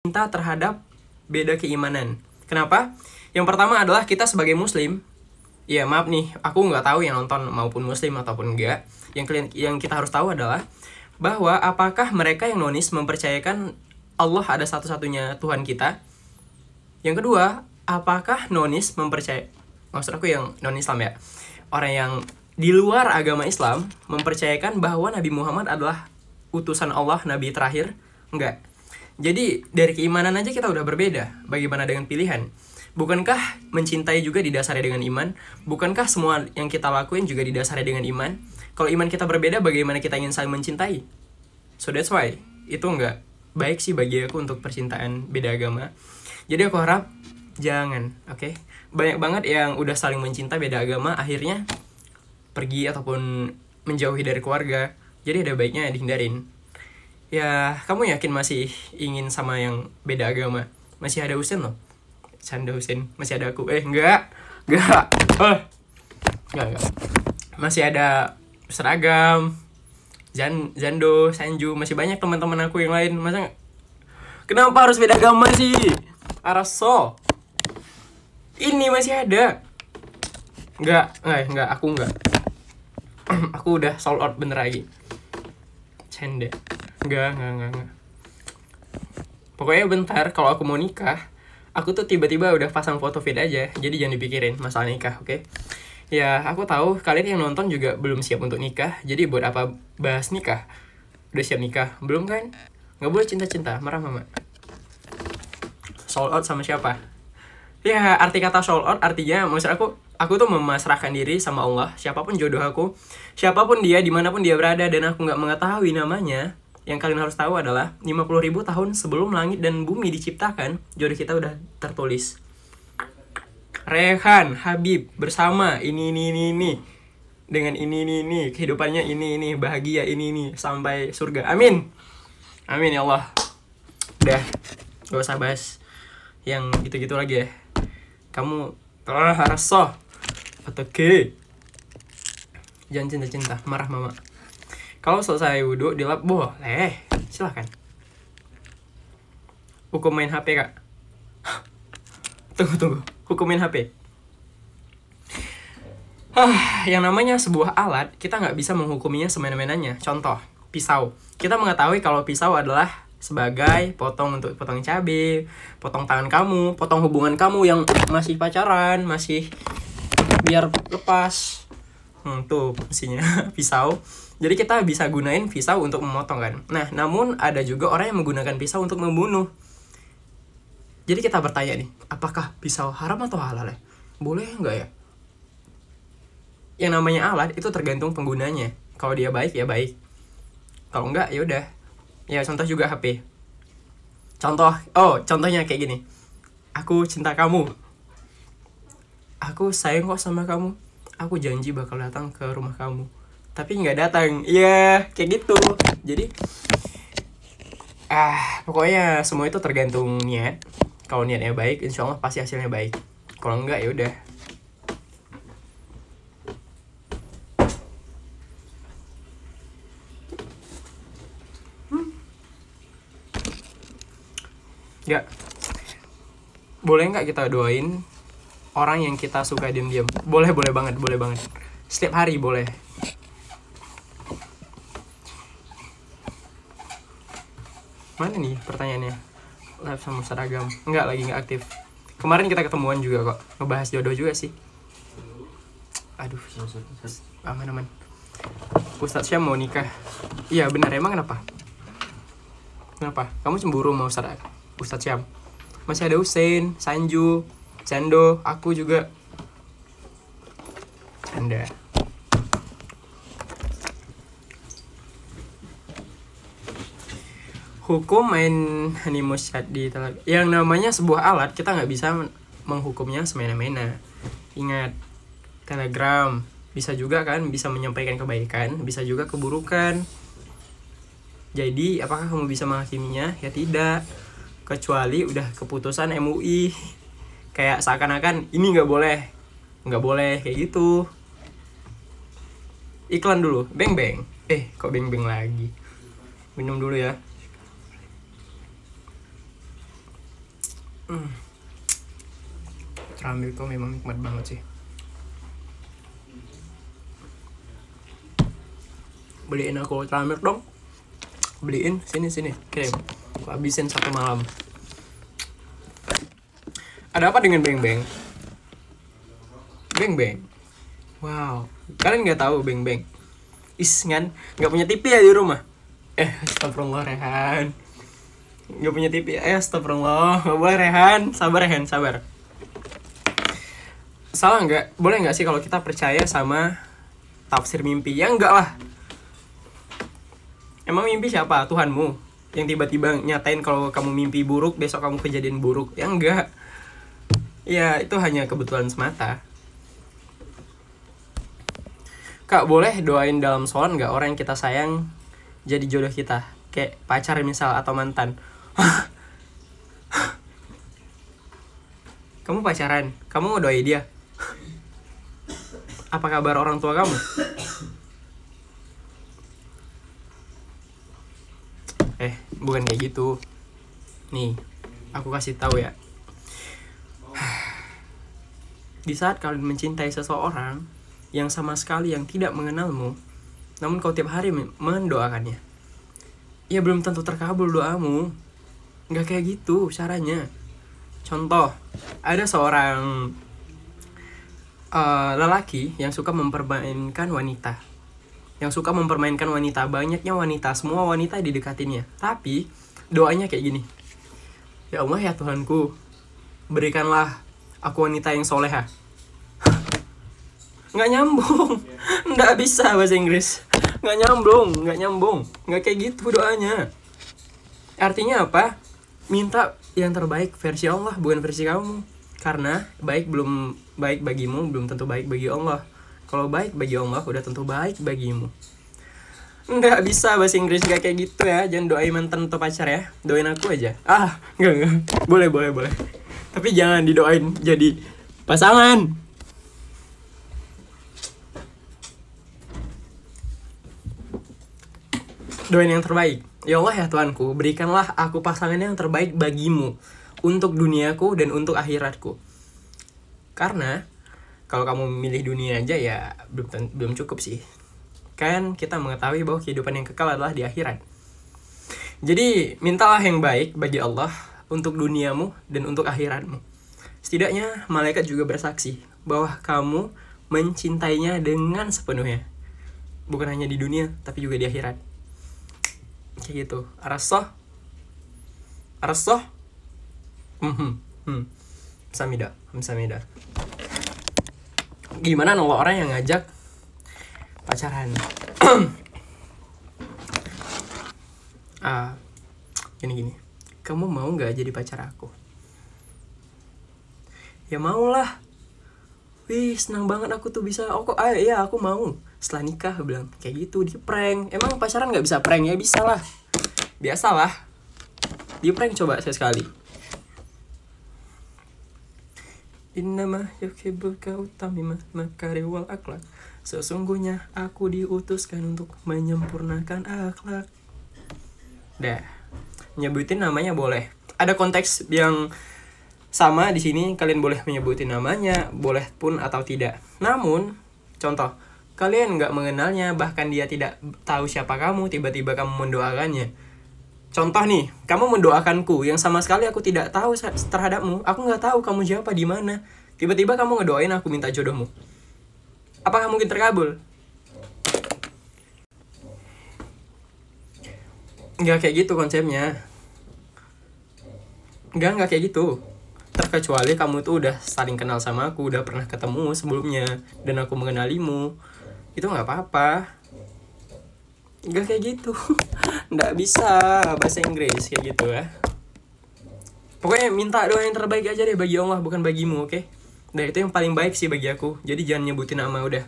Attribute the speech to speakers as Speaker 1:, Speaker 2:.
Speaker 1: cinta terhadap beda keimanan. Kenapa? Yang pertama adalah kita sebagai muslim. Ya maaf nih, aku nggak tahu yang nonton maupun muslim ataupun enggak. Yang kita harus tahu adalah bahwa apakah mereka yang nonis mempercayakan Allah ada satu-satunya Tuhan kita. Yang kedua, apakah nonis maksud aku yang non-Islam ya, orang yang di luar agama Islam mempercayakan bahwa Nabi Muhammad adalah utusan Allah, Nabi terakhir? Enggak. Jadi dari keimanan aja kita udah berbeda. Bagaimana dengan pilihan? Bukankah mencintai juga didasari dengan iman? Bukankah semua yang kita lakuin juga didasari dengan iman? Kalau iman kita berbeda, bagaimana kita ingin saling mencintai? So that's why itu nggak baik sih bagi aku untuk percintaan beda agama. Jadi aku harap jangan, oke? Banyak banget yang udah saling mencinta beda agama, akhirnya pergi ataupun menjauhi dari keluarga. Jadi ada baiknya dihindarin. Ya, kamu yakin masih ingin sama yang beda agama? Masih ada Husin loh. Canda Husin, masih ada aku. Enggak. Enggak. Masih ada Seragam, Zando, Sanju, masih banyak teman-teman aku yang lain. Masa kenapa harus beda agama sih? Araso. Ini masih ada. Enggak, aku enggak. Aku udah sold out bener lagi. Canda. Enggak. Pokoknya bentar, kalau aku mau nikah, aku tuh tiba-tiba udah pasang foto feed aja. Jadi jangan dipikirin masalah nikah, oke? Ya, aku tahu kalian yang nonton juga belum siap untuk nikah. Jadi buat apa bahas nikah? Udah siap nikah? Belum kan? Nggak boleh cinta-cinta, marah mama. Sold out sama siapa? Ya, arti kata sold out artinya, maksud aku tuh memasrahkan diri sama Allah. Siapapun jodoh aku, siapapun dia, dimanapun dia berada, dan aku nggak mengetahui namanya. Yang kalian harus tahu adalah 50.000 tahun sebelum langit dan bumi diciptakan, jodoh kita udah tertulis. Rehan, Habib, bersama, ini. Dengan ini. Kehidupannya ini, bahagia ini, sampai surga. Amin. Amin ya Allah. Udah, gak usah bahas yang gitu-gitu lagi ya. Kamu harus atau ke jangan cinta-cinta, marah mama. Kalau selesai wudhu dilap boleh, silahkan. Hukum main HP kak. Tunggu, hukum main HP. Yang namanya sebuah alat, kita nggak bisa menghukuminya semena-menanya. Contoh, pisau. Kita mengetahui kalau pisau adalah sebagai potong untuk potong cabai, potong tangan kamu, potong hubungan kamu yang masih pacaran, masih biar lepas. Tuh fungsinya pisau. Jadi kita bisa gunain pisau untuk memotong kan. Nah, namun ada juga orang yang menggunakan pisau untuk membunuh. Jadi kita bertanya nih, apakah pisau haram atau halal ya? Boleh nggak ya? Yang namanya alat itu tergantung penggunanya. Kalau dia baik ya baik. Kalau enggak ya udah. Ya contoh juga HP. Contohnya kayak gini. Aku cinta kamu. Aku sayang kok sama kamu. Aku janji bakal datang ke rumah kamu. Tapi nggak datang. Iya, kayak gitu. Jadi pokoknya semua itu tergantung niat. Kalau niatnya baik, insya Allah pasti hasilnya baik. Kalau enggak ya udah. Ya, boleh nggak kita doain orang yang kita suka diam-diam? Boleh banget. Setiap hari boleh. Mana nih pertanyaannya? Live sama Seragam. Enggak, lagi nggak aktif. Kemarin kita ketemuan juga kok, ngebahas jodoh juga sih. Aduh, aman. Ustadz Syam mau nikah. Iya benar, emang kenapa? Kamu cemburu mau Ustadz Syam? Masih ada Husin, Sanju, Zando, aku juga. Canda. Hukum main animus di telaga. Yang namanya sebuah alat, kita nggak bisa menghukumnya semena-mena. Ingat, Telegram bisa juga kan, bisa menyampaikan kebaikan, bisa juga keburukan. Jadi apakah kamu bisa menghakiminya? Ya tidak. Kecuali udah keputusan MUI. Kayak seakan-akan ini nggak boleh kayak gitu. Iklan dulu, beng. Kok beng lagi? Minum dulu ya. Keramik itu memang nikmat banget sih. Beliin aku keramik dong. Beliin, sini kirim. Aku habisin 1 malam. Ada apa dengan Beng Beng? Beng Beng. Wow, kalian nggak tahu Beng Beng? Kan nggak punya TV ya di rumah? Astagfirullah Rehan. Nggak punya TV, astagfirullah. Nggak boleh Rehan, sabar Rehan, sabar. Salah nggak? Boleh nggak sih kalau kita percaya sama tafsir mimpi? Ya enggak lah. Emang mimpi siapa? Tuhanmu yang tiba-tiba nyatain kalau kamu mimpi buruk, besok kamu kejadian buruk? Ya enggak. Ya itu hanya kebetulan semata. Kak, boleh doain dalam sholat nggak orang yang kita sayang jadi jodoh kita? Kayak pacar misal atau mantan. Kamu pacaran? Kamu mau doain dia? Apa kabar orang tua kamu? Bukan kayak gitu. Nih, aku kasih tahu ya. Di saat kalian mencintai seseorang yang sama sekali yang tidak mengenalmu, namun kau tiap hari mendoakannya, ya belum tentu terkabul doamu. Nggak kayak gitu caranya. Contoh, ada seorang lelaki yang suka mempermainkan wanita. Banyaknya wanita, semua wanita didekatinnya. Tapi doanya kayak gini. Ya Allah ya Tuhanku, berikanlah aku wanita yang soleha. Nggak nyambung. Nggak bisa bahasa Inggris. Nggak nyambung. Nggak kayak gitu doanya. Artinya apa? Minta yang terbaik versi Allah, bukan versi kamu. Karena belum baik bagimu, belum tentu baik bagi Allah. Kalau baik bagi Allah, udah tentu baik bagimu. Nggak bisa bahasa Inggris, nggak kayak gitu ya. Jangan doain mantan atau pacar ya. Doain aku aja. Nggak. Boleh. Tapi jangan didoain jadi pasangan. Doain yang terbaik. Ya Allah ya Tuhanku, berikanlah aku pasangan yang terbaik bagimu, untuk duniaku dan untuk akhiratku. Karena kalau kamu memilih dunia aja ya belum cukup sih. Kan kita mengetahui bahwa kehidupan yang kekal adalah di akhirat. Jadi mintalah yang baik bagi Allah untuk duniamu dan untuk akhiratmu. Setidaknya malaikat juga bersaksi bahwa kamu mencintainya dengan sepenuhnya. Bukan hanya di dunia, tapi juga di akhirat. Kayak gitu. Arasoh. Hamsamida. Gimana nolak orang yang ngajak pacaran? Gini. Kamu mau nggak jadi pacar aku? Ya mau lah. Wih, senang banget aku tuh bisa. Iya aku mau. Setelah nikah bilang kayak gitu, di prank. Emang pacaran nggak bisa prank? Ya bisa lah. Biasalah. Di prank coba sekali. Innama yuhibbulka utamima makari wal akhlak. Sesungguhnya aku diutuskan untuk menyempurnakan akhlak. Dah. Nyebutin namanya boleh. Ada konteks yang sama di sini, kalian boleh menyebutin namanya, boleh pun atau tidak. Namun, contoh, kalian nggak mengenalnya, bahkan dia tidak tahu siapa kamu, tiba-tiba kamu mendoakannya. Contoh nih, kamu mendoakanku yang sama sekali aku tidak tahu terhadapmu. Aku nggak tahu kamu siapa, di mana. Tiba-tiba kamu ngedoain aku minta jodohmu. Apakah mungkin terkabul? Nggak kayak gitu konsepnya. Nggak kayak gitu. Terkecuali kamu tuh udah saling kenal sama aku, udah pernah ketemu sebelumnya, dan aku mengenalimu. Itu nggak apa-apa. Nggak kayak gitu. Nggak bisa bahasa Inggris kayak gitu ya. Pokoknya minta doa yang terbaik aja deh bagi Allah, bukan bagimu, oke? Dan itu yang paling baik sih bagi aku. Jadi jangan nyebutin nama udah.